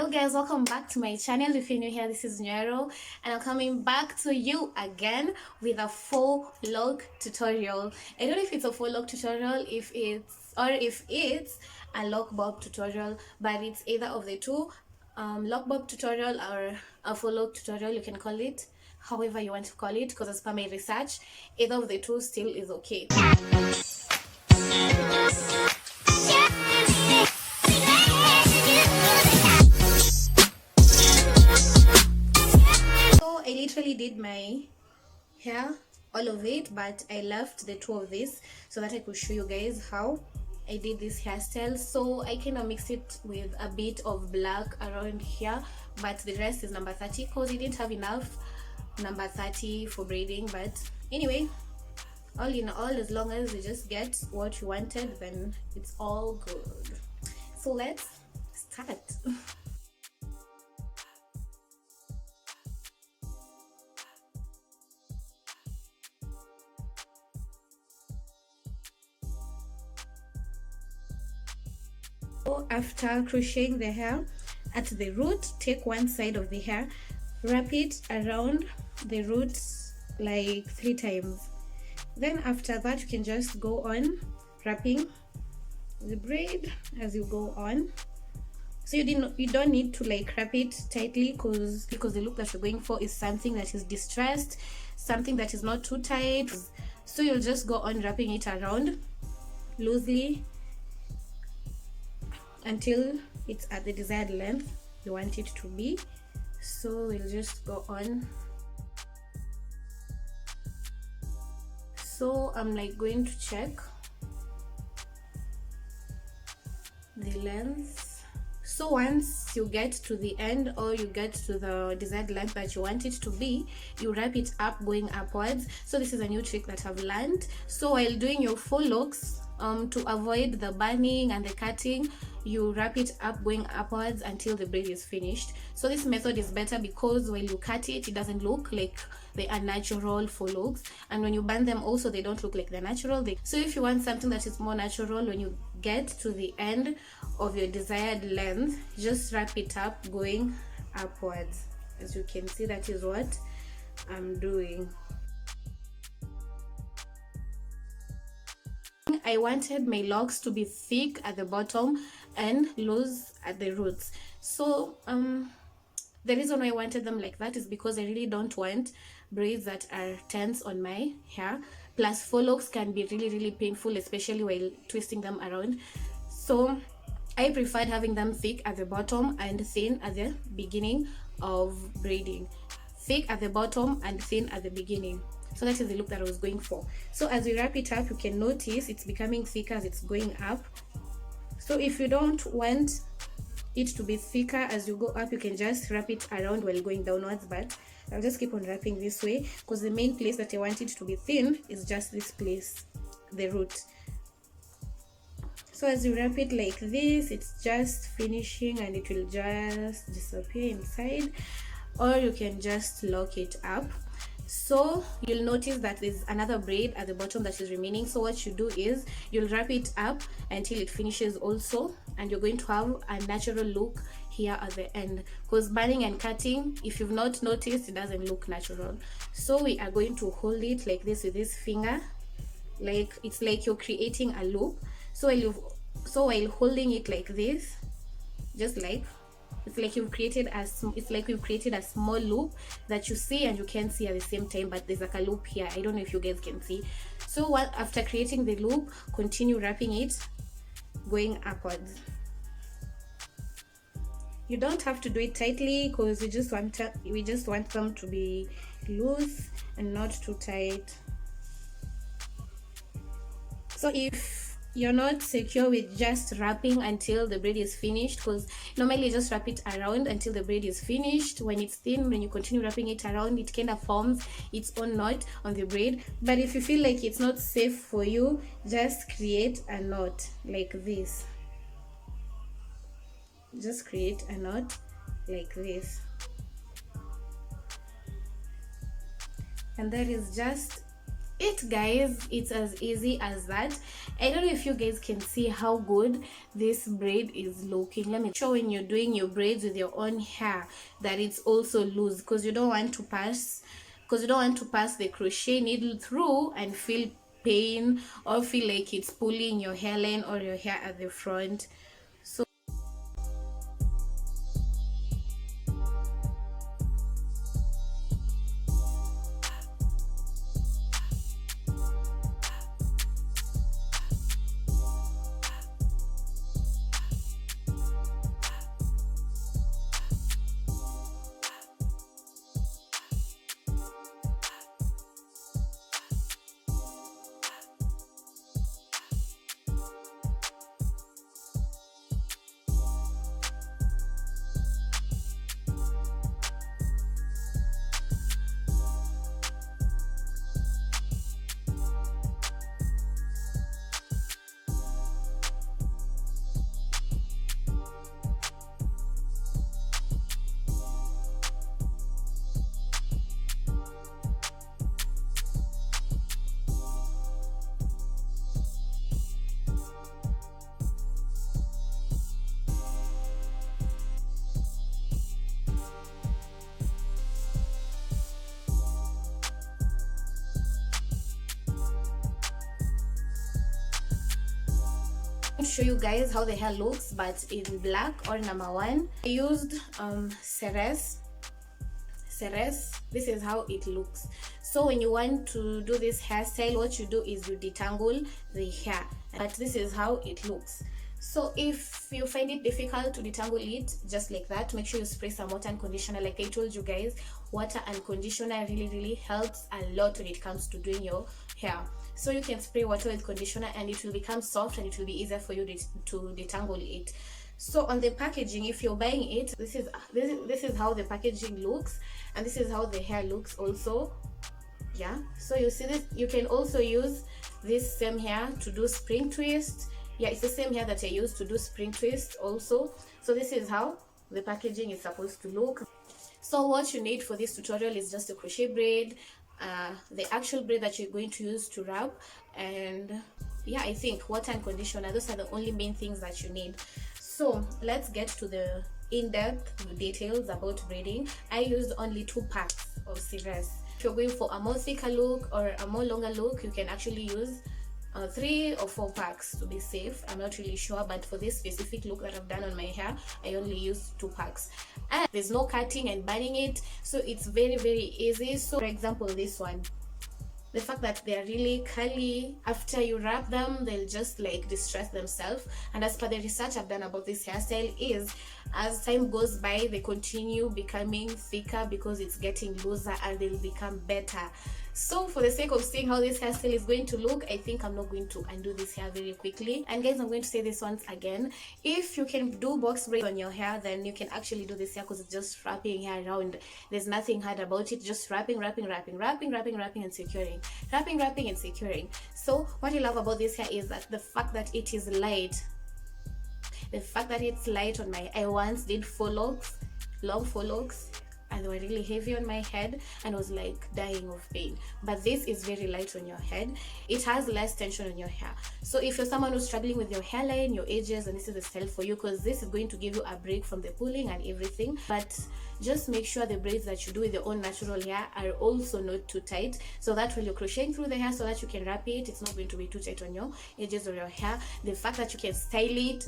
Hello guys, welcome back to my channel. If you're new here, this is Nyero and I'm coming back to you again with a faux loc tutorial. I don't know if it's a faux loc tutorial, if it's a lock bob tutorial, but it's either of the two. Lock bob tutorial or a faux loc tutorial, you can call it however you want to call it, because as per my research, either of the two still is okay. I literally did my hair, all of it, but I left the two of this so that I could show you guys how I did this hairstyle. So I kind of mixed it with a bit of black around here, but the rest is number 30 because I didn't have enough number 30 for braiding. But anyway, all in all, as long as you just get what you wanted, then it's all good. So let's start. After crocheting the hair at the root, take one side of the hair, wrap it around the root like 3 times. Then after that, you can just go on wrapping the braid as you go on. So you don't need to like wrap it tightly because the look that you're going for is something that is distressed, something that is not too tight. So you'll just go on wrapping it around loosely until it's at the desired length you want it to be. So we'll just go on. So I'm like going to check the length. So once you get to the end, or you get to the desired length that you want it to be, you wrap it up going upwards. So this is a new trick that I've learned. So while doing your faux locks, to avoid the burning and the cutting, you wrap it up going upwards until the braid is finished. So this method is better because while you cut it, it doesn't look like they are natural faux locks, and when you burn them also, they don't look like they're natural. So if you want something that is more natural, when you get to the end of your desired length, just wrap it up going upwards. As you can see, that is what I'm doing. I wanted my locks to be thick at the bottom and loose at the roots. So the reason why I wanted them like that is because I really don't want braids that are tense on my hair. Plus faux locks can be really painful, especially while twisting them around. So I preferred having them thick at the bottom and thin at the beginning of braiding. Thick at the bottom and thin at the beginning. So that is the look that I was going for. So as we wrap it up, you can notice it's becoming thicker as it's going up. So if you don't want it to be thicker as you go up, you can just wrap it around while going downwards, but I'll just keep on wrapping this way because the main place that I want it to be thin is just this place, the root. So as you wrap it like this, it's just finishing and it will just disappear inside, or you can just lock it up. So you'll notice that there's another braid at the bottom that is remaining. So what you do is you'll wrap it up until it finishes also, and you're going to have a natural look here at the end, because burning and cutting, if you've not noticed, it doesn't look natural. So we are going to hold it like this with this finger, like it's like you're creating a loop. So while holding it like this, just like it's like we've created a small loop that you see and you can see at the same time, but there's like a loop here. I don't know if you guys can see. So after creating the loop, continue wrapping it going upwards. You don't have to do it tightly because we just want them to be loose and not too tight. So if you're not secure with just wrapping until the braid is finished, because normally you just wrap it around until the braid is finished. When it's thin, when you continue wrapping it around, it kind of forms its own knot on the braid. But if you feel like it's not safe for you, just create a knot like this. Just create a knot like this, and that is just it, guys. It's as easy as that. I don't know if you guys can see how good this braid is looking. Let me show, when you're doing your braids with your own hair, that it's also loose, because you don't want to pass the crochet needle through and feel pain or feel like it's pulling your hairline or your hair at the front. So show you guys how the hair looks, but in black or number one. I used Ceres. This is how it looks. So when you want to do this hairstyle, what you do is you detangle the hair, but this is how it looks. So if you find it difficult to detangle it just like that, make sure you spray some water and conditioner. Like I told you guys, water and conditioner really helps a lot when it comes to doing your hair. So you can spray water with conditioner and it will become soft and it will be easier for you to detangle it. So on the packaging, if you're buying it, this is how the packaging looks, and this is how the hair looks also. Yeah, so you see this. You can also use this same hair to do spring twist. Yeah, it's the same hair that I used to do spring twist also. So this is how the packaging is supposed to look. So what you need for this tutorial is just a crochet braid, the actual braid that you're going to use to wrap, and yeah, I think water and conditioner. Those are the only main things that you need. So let's get to the in-depth details about braiding. I used only 2 packs of scissors. If you're going for a more thicker look or a more longer look, you can actually use 3 or 4 packs to be safe. I'm not really sure, but for this specific look that I've done on my hair, I only used 2 packs. And there's no cutting and burning it, so it's very easy. So for example, this one, the fact that they're really curly, after you wrap them, they'll just like distress themselves. And as per the research I've done about this hairstyle, is as time goes by, they continue becoming thicker because it's getting looser and they'll become better. So for the sake of seeing how this hairstyle is going to look, I think I'm not going to undo this hair very quickly. And guys, I'm going to say this once again, if you can do box braids on your hair, then you can actually do this hair, because it's just wrapping hair around. There's nothing hard about it, just wrapping and securing, wrapping and securing. So what I love about this hair is that the fact that it is light, on my, I once did faux locks, long faux locks, and they were really heavy on my head and I was like dying of pain. But this is very light on your head. It has less tension on your hair. So if you're someone who's struggling with your hairline, your edges, and this is the style for you, because this is going to give you a break from the pulling and everything. But just make sure the braids that you do with your own natural hair are also not too tight, so that when you're crocheting through the hair, so that you can wrap it, it's not going to be too tight on your edges or your hair. The fact that you can style it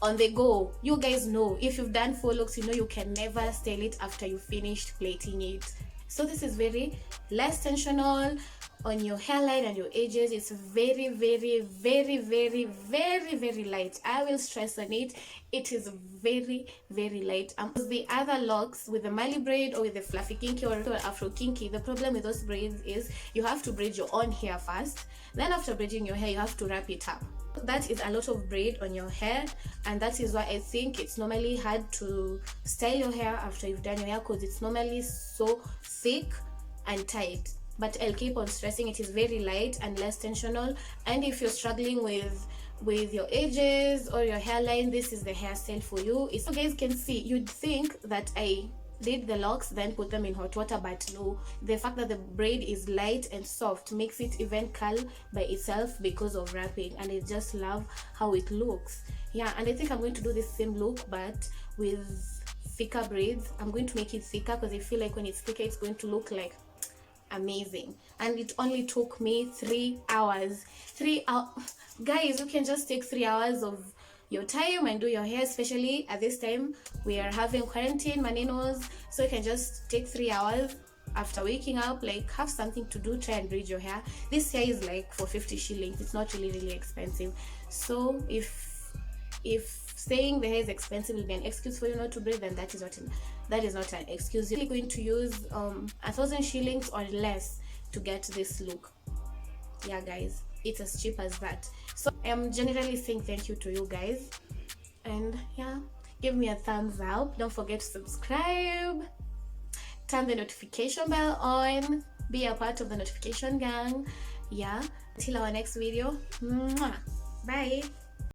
on the go, you guys know, if you've done faux locks, you know you can never style it after you finished plaiting it. So this is very less tensional on your hairline and your edges. It's very light. I will stress on it. It is very light. The other locks with the Mali braid or with the fluffy kinky or Afro kinky, the problem with those braids is you have to braid your own hair first, then after braiding your hair you have to wrap it up. That is a lot of braid on your hair, and that is why I think it's normally hard to style your hair after you've done your hair, because it's normally so thick and tight. But I'll keep on stressing, it is very light and less tensional. And if you're struggling with your edges or your hairline, this is the hairstyle for you. So you guys can see, you'd think that I did the locks, then put them in hot water, but no, the fact that the braid is light and soft makes it even curl by itself because of wrapping, and I just love how it looks. Yeah, and I think I'm going to do the same look but with thicker braids. I'm going to make it thicker because I feel like when it's thicker it's going to look like amazing. And it only took me 3 hours. 3 hours, guys. You can just take 3 hours of your time and do your hair, especially at this time we are having quarantine maninos, so you can just take 3 hours after waking up, like have something to do, try and braid your hair. This hair is like for 50 shillings. It's not really expensive. So if saying the hair is expensive will be an excuse for you not to braid, then that is not an excuse. You're going to use 1,000 shillings or less to get this look. Yeah guys, it's as cheap as that. So I'm generally saying thank you to you guys, and yeah, give me a thumbs up. Don't forget to subscribe, turn the notification bell on, be a part of the notification gang. Yeah, until our next video. Mwah. Bye.